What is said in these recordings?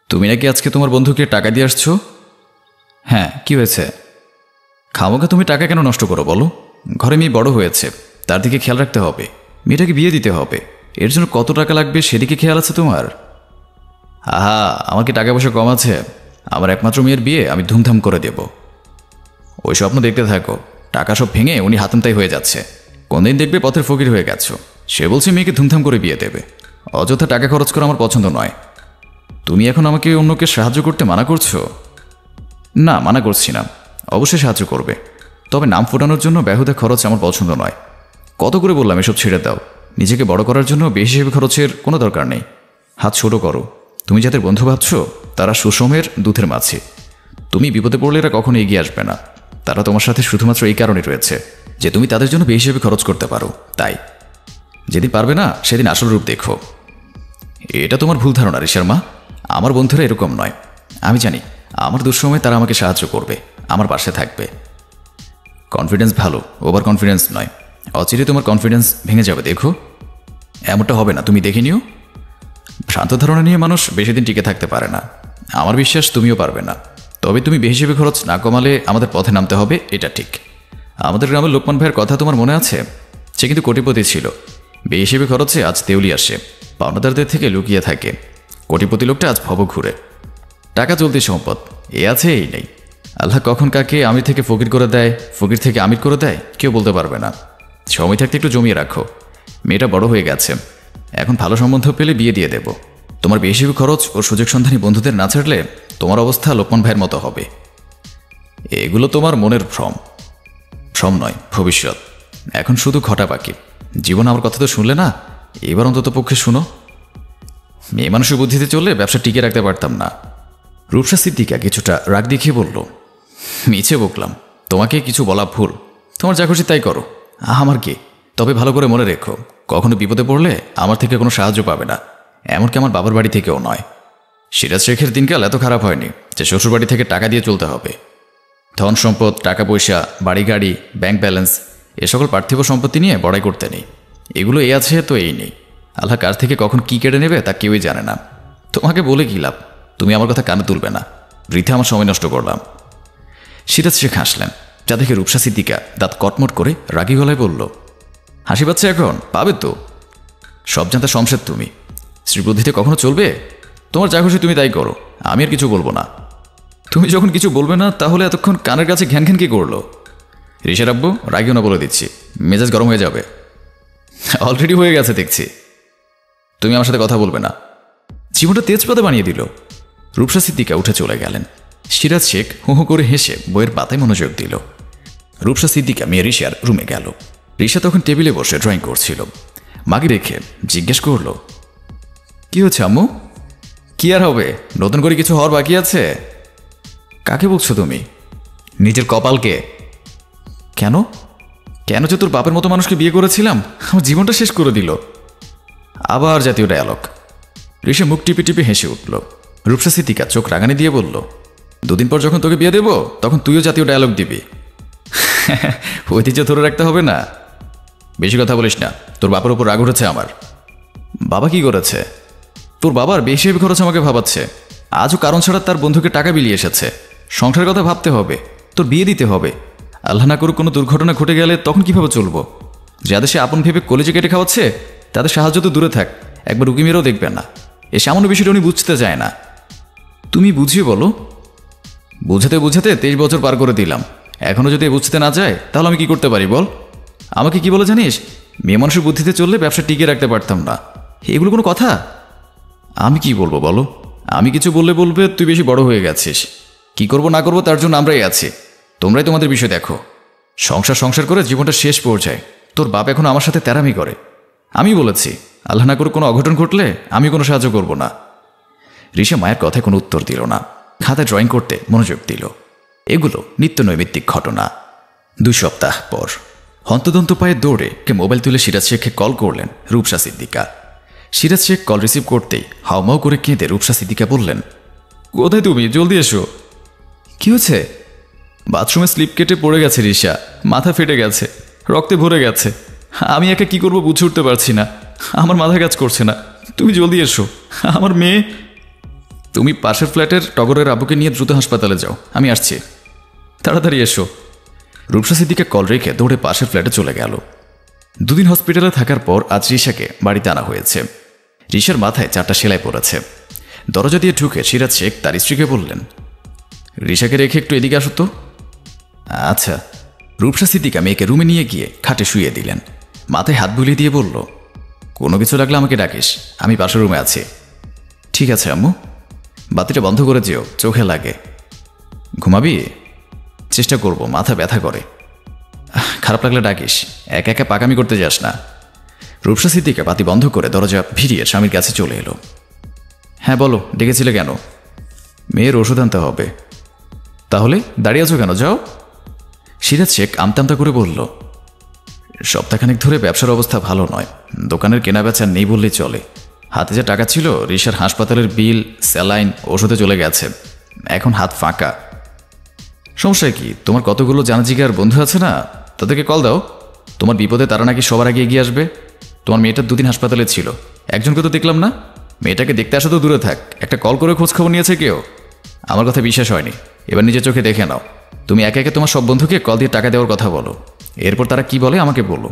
তুমি নাকি আজকে তোমার বন্ধুকে টাকা দিয়ে আসছো? হ্যাঁ, কি হয়েছে? খামোখা তুমি টাকা কেন নষ্ট করো বলো? ঘরে মেয়ে বড় হয়েছে, তার দিকে খেয়াল রাখতে হবে। মেয়েটাকে বিয়ে দিতে হবে, এর জন্য কত টাকা লাগবে সেদিকে খেয়াল আছে তোমার? আহা, আমার কি টাকা পয়সা কম আছে? আমার একমাত্র মেয়ের বিয়ে আমি ধুমধাম করে দেব। ওই স্বপ্ন দেখতে থাকো, টাকা সব ভেঙে উনি হাতমতাই হয়ে যাচ্ছে। কোনদিন দেখবে পথের ফকির হয়ে গেছো। সে বলছে মেয়েকে ধুমধাম করে বিয়ে দেবে। অযথা টাকা খরচ করা আমার পছন্দ নয়। তুমি এখন আমাকে অন্যকে সাহায্য করতে মানা করছো? না, মানা করছি না, অবশ্যই সাহায্য করবে, তবে নাম ফোটানোর জন্য বেহুদা খরচ আমার পছন্দ নয়। কত করে বললাম এসব ছেড়ে দাও। নিজেকে বড় করার জন্য বেশি হিসেবে খরচের কোনো দরকার নেই। হাত ছোট করো। তুমি যাদের বন্ধু ভাবছো তারা সুষমের দুধের মাছি। তুমি বিপদে পড়লে এরা কখনো এগিয়ে আসবে না। তারা তোমার সাথে শুধুমাত্র এই কারণে রয়েছে যে তুমি তাদের জন্য বেশি হিসেবে খরচ করতে পারো। তাই যেদিন পারবে না সেদিন আসল রূপ দেখো। এটা তোমার ভুল ধারণা ঋষার মা। আমার বন্ধুরা এরকম নয়। আমি জানি আমার দুঃসময়ে তারা আমাকে সাহায্য করবে, আমার পাশে থাকবে। কনফিডেন্স ভালো, ওভার কনফিডেন্স নয়। অচিরে তোমার কনফিডেন্স ভেঙে যাবে, দেখো। এমনটা হবে না, তুমি দেখে নিও। ভ্রান্ত ধারণা নিয়ে মানুষ বেশি দিন টিকে থাকতে পারে না। আমার বিশ্বাস তুমিও পারবে না। তবে তুমি বেশি হিসেবে খরচ না কমালে আমাদের পথে নামতে হবে, এটা ঠিক। আমাদের গ্রামের লোকমান ভাইয়ের কথা তোমার মনে আছে? সে কিন্তু কোটিপতি ছিল। বেশি হিসেবে খরচে আজ দেউলি আসে, পাওনাদারদের থেকে লুকিয়ে থাকে। কোটিপতি লোকটা আজ ভব ঘুরে। টাকা চলতি সম্পদ, এ আছে এই নেই। আল্লাহ কখন কাকে আমির থেকে ফকির করে দেয়, ফকির থেকে আমির করে দেয়, কেউ বলতে পারবে না। সময় থাকতে একটু জমিয়ে রাখো। মেয়েটা বড় হয়ে গেছে, এখন ভালো সম্বন্ধ পেলে বিয়ে দিয়ে দেব। তোমার বেশি খরচ ও সুযোগ সন্ধানী বন্ধুদের না ছাড়লে তোমার অবস্থা লোকমান ভাইয়ের মতো হবে। এগুলো তোমার মনের ভ্রম। ভ্রম নয়, ভবিষ্যৎ। এখন শুধু ঘটা বাকি। জীবন আমার কথা তো শুনলে না, এবার অন্তত পক্ষে শুনো। মেয়ে মানুষের বুদ্ধিতে চললে ব্যবসা টিকে রাখতে পারতাম না। রূপসা সিদ্দিকা কিছুটা রাগ দেখিয়ে বলল, মিছে বকলাম, তোমাকে কিছু বলা ভুল। তোমার যা খুশি তাই করো, আমার কি। তবে ভালো করে মনে রেখো, কখনো বিপদে পড়লে আমার থেকে কোনো সাহায্য পাবে না, এমনকি আমার বাবার বাড়ি থেকেও নয়। সিরাজ শেখের দিনকাল এত খারাপ হয়নি যে শ্বশুরবাড়ি থেকে টাকা দিয়ে চলতে হবে। ধন সম্পদ, টাকা পয়সা, বাড়ি গাড়ি, ব্যাংক ব্যালেন্স, এ সকল পার্থিব সম্পত্তি নিয়ে বড়াই করতে নেই। এগুলো এ আছে তো এই নেই। আল্লাহ কার থেকে কখন কি কেড়ে নেবে তা কেউই জানে না। তোমাকে বলে কী লাভ? তুমি আমার কথা কানে তুলবে না। বৃথা আমার সময় নষ্ট করলাম। সিরাজ শেখ হাসলেন, যা দেখে রূপসা সিদ্দিকা দাঁত কটমট করে রাগী গলায় বলল, হাসি পাচ্ছে এখন? পাবে তো। সব জানতে শমশেদ তুমি। শ্রীবুদ্ধিতে কখনো চলবে? তোমার যা খুশি তুমি তাই করো, আমি আর কিছু বলবো না। তুমি যখন কিছু বলবে না তাহলে এতক্ষণ কানের কাছে ঘ্যান ঘ্যান কি করলো? ঋষার আব্বু, রাগিও না বলে দিচ্ছি, মেজাজ গরম হয়ে যাবে। অলরেডি হয়ে গেছে দেখছি। তুমি আমার সাথে কথা বলবে না। জীবনটা তেজপাতা বানিয়ে দিল। রূপসা সিদ্দিকা উঠে চলে গেলেন। সিরাজ শেখ হু হু করে হেসে বইয়ের পাতায় মনোযোগ দিল। রূপসা সিদ্দিকা মেয়ে ঋষার রুমে গেল। ঋষা তখন টেবিলে বসে ড্রয়িং করছিল। মাকে রেখে জিজ্ঞেস করল, কি হচ্ছে আম্মু? কি আর হবে, নতুন করে কিছু হওয়ার বাকি আছে? কাকে বলছো তুমি? নিজের কপালকে। কেন? কেন যে তোর বাপের মতো মানুষকে বিয়ে করেছিলাম, আমার জীবনটা শেষ করে দিল। আবার জাতীয় ডায়ালগ। ঋষা মুখ টিপে টিপে হেসে উঠল। রূপসা সিদ্দিকা চোখ রাগানি দিয়ে বলল, দুদিন পর যখন তোকে বিয়ে দেব তখন তুইও জাতীয় ডায়ালগ দিবি। ঐতিহ্য ধরে রাখতে হবে না। বেশি কথা বলিস না, তোর বাবার উপর রাগ উঠেছে আমার। বাবা কি করেছে? তোর বাবার বেশি খরচ আমাকে ভাবাচ্ছে। আজও কারণ ছাড়া তার বন্ধুকে টাকা বিলিয়ে এসেছে। সংসারের কথা ভাবতে হবে, তোর বিয়ে দিতে হবে। আল্লাহ না করুক কোনো দুর্ঘটনা ঘটে গেলে তখন কিভাবে চলবো? যাদের সে আপন ভেবে কলেজে কেটে খাওয়াচ্ছে তাদের সাহায্য তো দূরে থাক, একবার উকি মেরেও দেখবেন না। এ সামান্য বিষয়টা উনি বুঝতে চায় না। তুমি বুঝিয়ে বলো। বুঝাতে বুঝাতে 23 বছর পার করে দিলাম, এখনও যদি বুঝতে না চায় তাহলে আমি কি করতে পারি বল? আমাকে কি বলে জানিস? মেয়ে মানুষের বুদ্ধিতে চললে ব্যবসা টিকিয়ে রাখতে পারতাম না। এগুলো কোনো কথা? আমি কি বলবো বলো? আমি কিছু বললে বলবে তুই বেশি বড় হয়ে গেছিস। কি করব না করবো তার জন্য আমরাই আছি, তোমরাই তোমাদের বিষয় দেখো। সংসার সংসার করে জীবনটা শেষ পর্যায়ে। তোর বাপ এখন আমার সাথে তেরামি করে। আমি বলেছি আল্লাহ না করে কোনো অঘটন ঘটলে আমি কোনো সাহায্য করব না। ঋষা মায়ের কথায় কোনো উত্তর দিল না, খাতায় ড্রয়িং করতে মনোযোগ দিল। এগুলো নিত্য নৈমিত্তিক ঘটনা। 2 সপ্তাহ পর হন্তদন্ত পায়ে দৌড়ে কে মোবাইল তুলে সিরাজ শেখকে কল করলেন রূপসা সিদ্দিকা। সিরাজ শেখ কল রিসিভ করতেই হাউমাউ করে কেঁদে রূপসা সিদ্দিকা বললেন, কোথায় তুমি? জলদি এসো। কি হয়েছে? বাথরুমে স্লিপ কেটে পড়ে গেছে ঋষা, মাথা ফেটে গেছে, রক্তে ভরে গেছে। আমি একা কি করবো বুঝে উঠতে পারছি না, আমার মাথা কাজ করছে না। তুমি জলদি এসো, আমার মেয়ে। তুমি পাশের ফ্ল্যাটের টগরের আব্বুকে নিয়ে দ্রুত হাসপাতালে যাও, আমি আসছি। তাড়াতাড়ি এসো। রূপসা সিদ্দিকা কল রেখে দৌড়ে পাশের ফ্ল্যাটে চলে গেল। দুদিন হসপিটালে থাকার পর আজ রিশাকে বাড়িতে আনা হয়েছে। রিশার মাথায় 4টা সেলাই পড়েছে। দরজা দিয়ে ঢুকে সিরাজ শেখ তার স্ত্রীকে বললেন, রিশাকে রেখে একটু এদিকে আসো তো। আচ্ছা। রূপসা সিদ্দিকা মেয়েকে রুমে নিয়ে গিয়ে খাটে শুইয়ে দিলেন। মাথায় হাত বুলিয়ে দিয়ে বলল, কোনো কিছু লাগলে আমাকে ডাকিস, আমি পাশের রুমে আছি। ঠিক আছে আম্মু। বাতিটা বন্ধ করে যেও, চোখে লাগে। ঘুমাবি? চেষ্টা করব, মাথা ব্যথা করে। খারাপ লাগলে ডাকিস, একা একা পাকামি করতে যাস না। রূপসা সিদ্দিকা বাতি বন্ধ করে দরজা ভিড়িয়ে স্বামীর কাছে চলে এলো। হ্যাঁ বলো, ডেকেছিলে কেন? মেয়ের ওষুধ আনতে হবে। তাহলে দাঁড়িয়ে আছো কেন, যাও। সিরাজ শেখ আমতামতা করে বলল, সপ্তাহখানেক ধরে ব্যবসার অবস্থা ভালো নয়, দোকানের কেনাবেচা নেই বললেই চলে। হাতে যে টাকা ছিল রিশার হাসপাতালের বিল, স্যালাইন, ওষুধে চলে গেছে, এখন হাত ফাঁকা। সমস্যা কি? তোমার কতগুলো জানাজিগার বন্ধু আছে না, তাদেরকে কল দাও। তোমার বিপদে তারা নাকি সবার আগে এগিয়ে আসবে। তোমার মেয়েটা 2 দিন হাসপাতালে ছিল, একজনকে তো দেখলাম না। মেয়েটাকে দেখতে আসা তো দূরে থাক, একটা কল করে খোঁজ খবর নিয়েছে কেউ? আমার কথা বিশ্বাস হয়নি, এবার নিজের চোখে দেখে নাও। তুমি একে একে তোমার সব বন্ধুকে কল দিয়ে টাকা দেওয়ার কথা বলো, এরপর তারা কি বলে আমাকে বলো।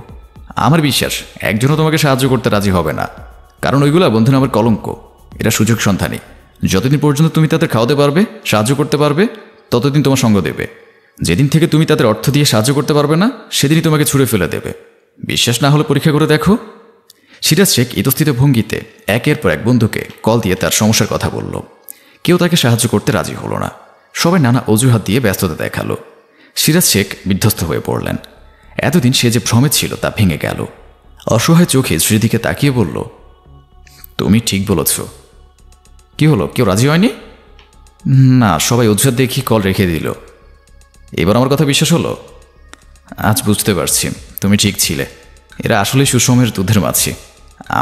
আমার বিশ্বাস একজনও তোমাকে সাহায্য করতে রাজি হবে না, কারণ ওইগুলা বন্ধু নামের কলঙ্ক। এরা সুযোগ সন্ধানী। যতদিন পর্যন্ত তুমি তাদের খাওয়াতে পারবে, সাহায্য করতে পারবে, ততদিন তোমার সঙ্গ দেবে। যেদিন থেকে তুমি তাদের অর্থ দিয়ে সাহায্য করতে পারবে না, সেদিনই তোমাকে ছুঁড়ে ফেলে দেবে। বিশ্বাস না হলে পরীক্ষা করে দেখো। সিরাজ শেখ ইতস্থিত ভঙ্গিতে একের পর এক বন্ধুকে কল দিয়ে তার সমস্যার কথা বলল। কেউ তাকে সাহায্য করতে রাজি হলো না, সবাই নানা অজুহাত দিয়ে ব্যস্ততা দেখালো। সিরাজ শেখ বিধ্বস্ত হয়ে পড়লেন। এতদিন সে যে ভ্রমে ছিল তা ভেঙে গেল। অসহায় চোখে স্ত্রীর দিকে তাকিয়ে বলল, তুমি ঠিক বলেছ। কি হলো, কেউ রাজি হয়নি? না, সবাই অজুহাত দেখি কল রেখে দিল। এবার আমার কথা বিশ্বাস হলো? আজ বুঝতে পারছি তুমি ঠিক ছিলে। এরা আসলে সুষমের দুধের মাছি।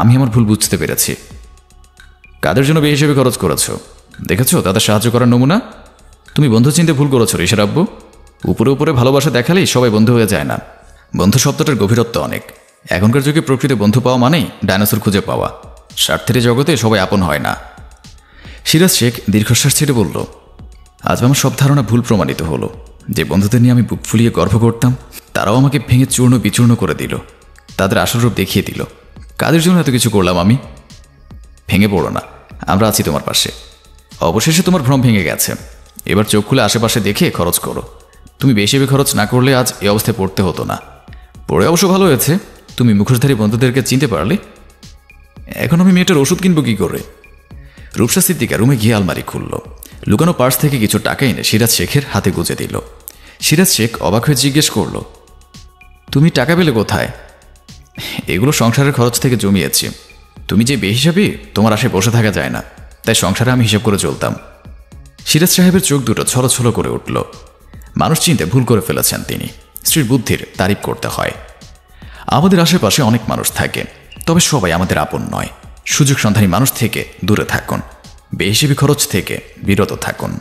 আমি আমার ভুল বুঝতে পেরেছি। কাদের জন্য বিয়ে হিসেবে খরচ করেছ দেখেছো? তাদের সাহায্য করার নমুনা। তুমি বন্ধু চিনতে ভুল করেছো রিশার আব্বু। উপরে উপরে ভালোবাসা দেখালেই সবাই বন্ধু হয়ে যায় না। বন্ধু শব্দটার গভীরত্ব অনেক। এখনকার যুগে প্রকৃত বন্ধু পাওয়া মানেই ডাইনোসর খুঁজে পাওয়া। স্বার্থের জগতে সবাই আপন হয় না। সিরাজ শেখ দীর্ঘশ্বাস ছেড়ে বলল, আজ আমার সব ধারণা ভুল প্রমাণিত হলো। যে বন্ধুদের নিয়ে আমি বুক ফুলিয়ে গর্ব করতাম, তারাও আমাকে ভেঙে চূর্ণ বিচূর্ণ করে দিল, তাদের আসল রূপ দেখিয়ে দিল। কাদের জন্য এত কিছু করলাম আমি? ভেঙে পড়ো না, আমরা আছি তোমার পাশে। অবশেষে তোমার ভ্রম ভেঙে গেছে, এবার চোখ খুলে আশেপাশে দেখে খরচ করো। তুমি বেশি খরচ না করলে আজ এই অবস্থায় পড়তে হতো না। পড়ে অবশ্য ভালো হয়েছে, তুমি মুখোশধারী বন্ধুদেরকে চিনতে পারলে। এখন আমি মেয়েটার ওষুধ কিনবো কি করে? রূপসা সিদ্দিকা রুমে গিয়ে আলমারি খুলল। লুকানো পার্স থেকে কিছু টাকা এনে সিরাজ শেখের হাতে গুঁজে দিল। সিরাজ শেখ অবাক হয়ে জিজ্ঞেস করল, তুমি টাকা পেলে কোথায়? এগুলো সংসারের খরচ থেকে জমিয়েছি। তুমি যে বেহিসাবি, তোমার আশায় বসে থাকা যায় না, তাই সংসারে আমি হিসাব করে চলতাম। সিরাজ সাহেবের চোখ দুটো ছলছল করে উঠল। মানুষ চিনতে ভুল করে ফেলেছেন তিনি। স্ত্রীর বুদ্ধির তারিফ করতে হয়। আমাদের আশেপাশে অনেক মানুষ থাকে, তবে সবাই আমাদের আপন নয়। সুযোগ সন্ধানী মানুষ থেকে দূরে থাকুন, বেহিসাবি খরচ থেকে বিরত থাকুন।